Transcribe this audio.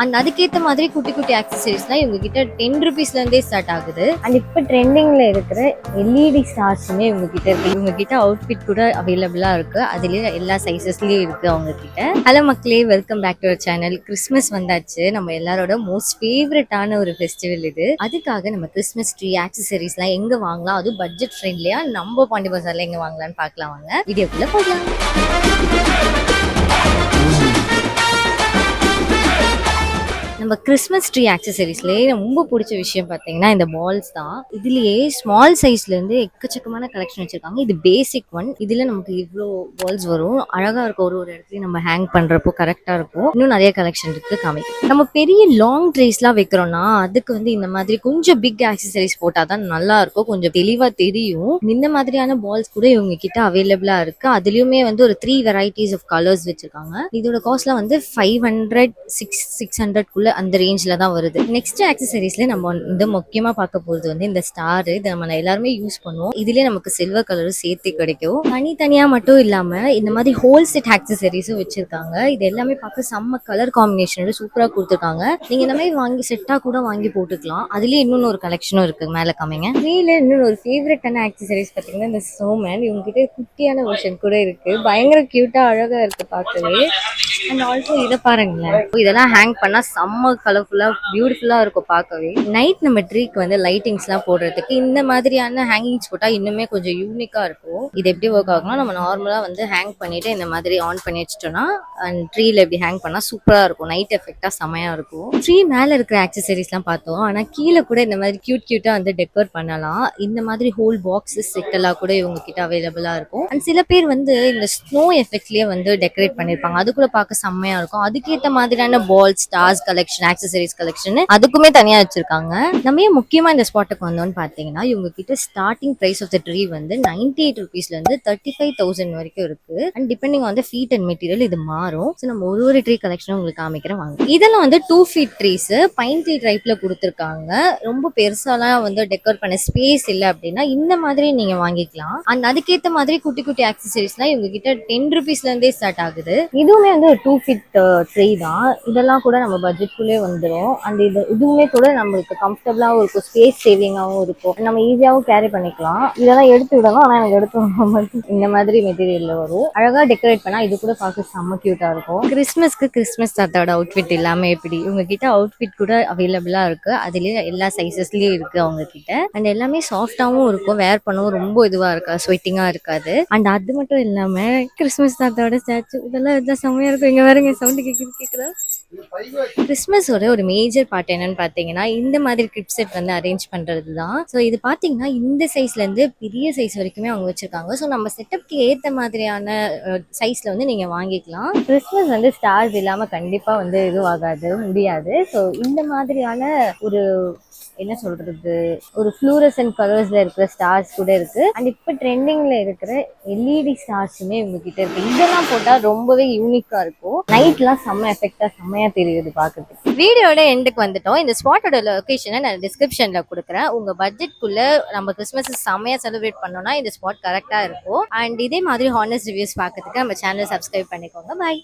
And அதுக்கேற்ற மாதிரி குட்டி குட்டி ஆக்சசரிஸ்லாம் இவங்க கிட்ட 10 ருபீஸ்ல இருந்தே ஸ்டார்ட் ஆகுது. அண்ட் இப்போ ட்ரெண்டிங்ல இருக்கிற எல்இடி ஸ்டார்ஸுமே இவங்க கிட்ட இருக்கு. இவங்க கிட்ட அவுட்ஃபிட் கூட அவைலபிளா இருக்கு. அதுலயே எல்லா சைசஸ்லயும் இருக்கு அவங்க கிட்ட. ஹலோ மக்களே, welcome back to our channel. Christmas வந்தாச்சு. நம்ம எல்லாரோட மோஸ்ட் ஃபேவரட்டான ஒரு ஃபெஸ்டிவல் இது. அதுக்காக நம்ம கிறிஸ்மஸ் ட்ரீ ஆக்சசரிஸ்லாம் எங்க வாங்கலாம், அதுவும் பட்ஜெட் ஃப்ரெண்ட்லியா நம்ம பாண்டி பஜார்ல எங்க வாங்கலாம்னு பார்க்கலாம். வாங்க வீடியோக்குள்ள போகலாம். நம்ம கிறிஸ்மஸ் ட்ரீ ஆக்சசரிஸ்லேயே ரொம்ப பிடிச்ச விஷயம் பார்த்தீங்கன்னா இந்த பால்ஸ் தான். இதுலயே ஸ்மால் சைஸ்லேருந்து எக்கச்சக்கமான கலெக்ஷன் வச்சிருக்காங்க. இது பேசிக் ஒன். இதில் நமக்கு இவ்வளோ பால்ஸ் வரும். அழகாக இருக்கும். ஒரு இடத்துலையும் நம்ம ஹேங் பண்ணுறப்போ கரெக்டாக இருக்கும். இன்னும் நிறைய கலெக்ஷன் இருக்குது காமிக்கும். நம்ம பெரிய லாங் ட்ரேஸ்லாம் வைக்கிறோம்னா அதுக்கு இந்த மாதிரி கொஞ்சம் பிக் ஆக்சசரிஸ் போட்டால் தான் நல்லா இருக்கும். கொஞ்சம் தெளிவாக தெரியும். இந்த மாதிரியான பால்ஸ் கூட இவங்க கிட்ட அவைலபிளாக இருக்குது. அதுலேயுமே ஒரு 3 வெரைட்டிஸ் ஆஃப் கலர்ஸ் வச்சிருக்காங்க. இதோட காஸ்ட்லாம் 500 600 அந்த ரேஞ்சில் தான் வருது. நெக்ஸ்ட் ஆக்சசரிஸ்ல நம்ம முக்கியமா பார்க்க போகிறது இந்த ஸ்டார். இதை நம்ம எல்லாருமே யூஸ் பண்ணுவோம். இதுலேயே நமக்கு சில்வர் கலரும் சேர்த்து கிடைக்கும். தனித்தனியா மட்டும் இல்லாம இந்த மாதிரி ஹோல் செட் ஆக்சசரிஸும் வச்சிருக்காங்க. இது எல்லாமே பார்க்க செம்ம கலர் காம்பினேஷனோட சூப்பரா கொடுத்துருக்காங்க. நீங்க இந்த மாதிரி வாங்கி செட்டா கூட வாங்கி போட்டுக்கலாம். அதுலயே இன்னொன்னு ஒரு கலெக்ஷனும் இருக்கு. மேல காமிங்க. மேல இன்னொரு ஒரு ஃபேவரட்டான ஆக்சசரிஸ் பார்த்தீங்கன்னா இந்த ஸ்னோமேன். இவங்க கிட்ட குட்டியான வெர்ஷன் கூட இருக்கு. பயங்கர கியூட்டா அழகா இருக்கு பார்க்கவே. அண்ட் ஆல்சோ இதை பாருங்களேன். இதெல்லாம் ஹேங் பண்ணா செம்ம கலர்ஃபுல்லா பியூட்டிஃபுல்லா இருக்கும் பார்க்கவே. நைட் நம்ம ட்ரீக்கு லைட்டிங்ஸ்லாம் போடுறதுக்கு இந்த மாதிரியான ஹேங்கிங்ஸ் போட்டா இன்னுமே கொஞ்சம் யூனிக்கா இருக்கும். இது எப்படி ஒர்க் ஆகும்னா, நம்ம நார்மலா ஹேங் பண்ணிட்டு இந்த மாதிரி ஆன் பண்ணி வச்சிட்டோம்னா அண்ட் ட்ரீல எப்படி ஹேங் பண்ணா சூப்பரா இருக்கும். நைட் எஃபெக்டா செமையா இருக்கும். ட்ரீ மேல இருக்கிற ஆக்சசரிஸ்லாம் பார்த்தோம். ஆனா கீழே கூட இந்த மாதிரி கியூட்டா டெக்கோர் பண்ணலாம். இந்த மாதிரி ஹோல் பாக்ஸஸ் செட் எல்லாம் கூட இவங்க கிட்ட அவைலபிளா இருக்கும். அண்ட் சில பேர் இந்த ஸ்னோ எஃபெக்ட்லயே டெக்கரேட் பண்ணிருப்பாங்க. அது கூட பார்க்க செம்மையா இருக்கும். அதுக்கேற்ற மாதிரியான பால், ஸ்டார்ஸ் கலெக்ஷன், ஆக்சசரிஸ் கலெக்ஷன் அதுக்குமே தனியா வச்சிருக்காங்க. நம்ம ஏன் முக்கியமா இந்த ஸ்பாட்டுக்கு வந்தோம்னு பாத்தீங்கன்னா, இவங்க கிட்ட starting price of the tree 98 ருபீஸ்ல இருந்து 35,000 வரைக்கும் இருக்கு. And depending on the feet and material இது மாறும். ஸோ நம்ம ஒரு ட்ரீ கலெக்ஷன் உங்களுக்கு காமிக்கிறேன் வாங்க. இதெல்லாம் 2 ஃபீட் ட்ரீஸ் பைன் ட்ரீ டைப்ல கொடுத்துருக்காங்க. ரொம்ப பெருசாலாம் டெக்கோர் பண்ண ஸ்பேஸ் இல்லை அப்படின்னா இந்த மாதிரி நீங்க வாங்கிக்கலாம். அண்ட் அதுக்கேற்ற மாதிரி குட்டி குட்டி ஆக்சசரிஸ்லாம் இவங்க கிட்ட 10 ருபீஸ்ல இருந்தே ஸ்டார்ட் ஆகுது. இதுவுமே ஒரு 2 ஃபீட் ட்ரீ தான். இதெல்லாம் கூட நம்ம பட்ஜெட்குள்ளே வந்துடும். அண்ட் இதுவுமே கூட நம்மளுக்கு கம்ஃபர்டபுளாகவும் இருக்கும். ஸ்பேஸ் சேவிங்காகவும் இருக்கும். நம்ம ஈஸியாகவும் கேரி பண்ணிக்கலாம். இதெல்லாம் எடுத்து விடணும். ஆனால் எனக்கு எடுத்து இந்த மாதிரி மெட்டீரியல்ல வரும். அழகாக டெக்கரேட் பண்ணால் இது கூட பார்க்க செம்ம கியூட்டா இருக்கும். கிறிஸ்மஸ்க்கு கிறிஸ்மஸ் தாத்தாவோட அவுட்ஃபிட் இல்லாமல் எப்படி இவங்க கிட்ட அவுட்ஃபிட் கூட அவைலபிளாக இருக்கு. அதுலேயே எல்லா சைஸஸ்லயும் இருக்கு அவங்க கிட்ட. அண்ட் எல்லாமே சாஃப்டாகவும் இருக்கும். வேர் பண்ணவும் ரொம்ப இதுவாக இருக்கா, ஸ்வெட்டிங்காக இருக்காது. அண்ட் அது மட்டும் இல்லாமல் கிறிஸ்மஸ் தாத்தாவோட ஸ்டாச்சு இதெல்லாம் செம்மையா இருக்கும். இங்கே வேறுங்க சவுண்டு கேட்குறா. கிறிஸ்மஸோட ஒரு மேஜர் பார்ட் என்னன்னு பார்த்தீங்கன்னா இந்த மாதிரி கிஃப்ட் செட் அரேஞ்ச் பண்றது தான். ஸோ இது பார்த்தீங்கன்னா இந்த சைஸ்ல இருந்து பெரிய சைஸ் வரைக்குமே அவங்க வச்சிருக்காங்க. ஸோ நம்ம செட்டப்க்கு ஏற்ற மாதிரியான சைஸ்ல நீங்க வாங்கிக்கலாம். கிறிஸ்மஸ் ஸ்டார்ஸ் இல்லாம கண்டிப்பா இதுவும் ஆகாது, முடியாது. ஸோ இந்த மாதிரியான ஒரு என்ன சொல்றது, ஒரு ஃப்ளூரசன்ட் கலர்ஸ்ல இருக்கிற ஸ்டார்ஸ் கூட இருக்கு. அண்ட் இப்போ ட்ரெண்டிங்ல இருக்கிற எல்இடி ஸ்டார்ஸுமே இவங்க கிட்ட இருக்கு. இதெல்லாம் போட்டா ரொம்பவே யூனிக்கா இருக்கும். நைட்லாம் செம்ம எஃபெக்டா செம்மையா தெரியுது பாக்குறதுக்கு. வீடியோட எண்டுக்கு வந்துட்டோம். இந்த ஸ்பாட்டோட லொகேஷனை நான் டிஸ்கிரிப்ஷன்ல கொடுக்குறேன். உங்க பட்ஜெட்குள்ள நம்ம கிறிஸ்மஸ் செம்மையா செலிப்ரேட் பண்ணோம்னா இந்த ஸ்பாட் கரெக்டா இருக்கும். அண்ட் இதே மாதிரி ஹானஸ்ட் ரிவ்யூஸ் பார்க்கறதுக்கு நம்ம சேனல் சப்ஸ்கிரைப் பண்ணிக்கோங்க. பாய்.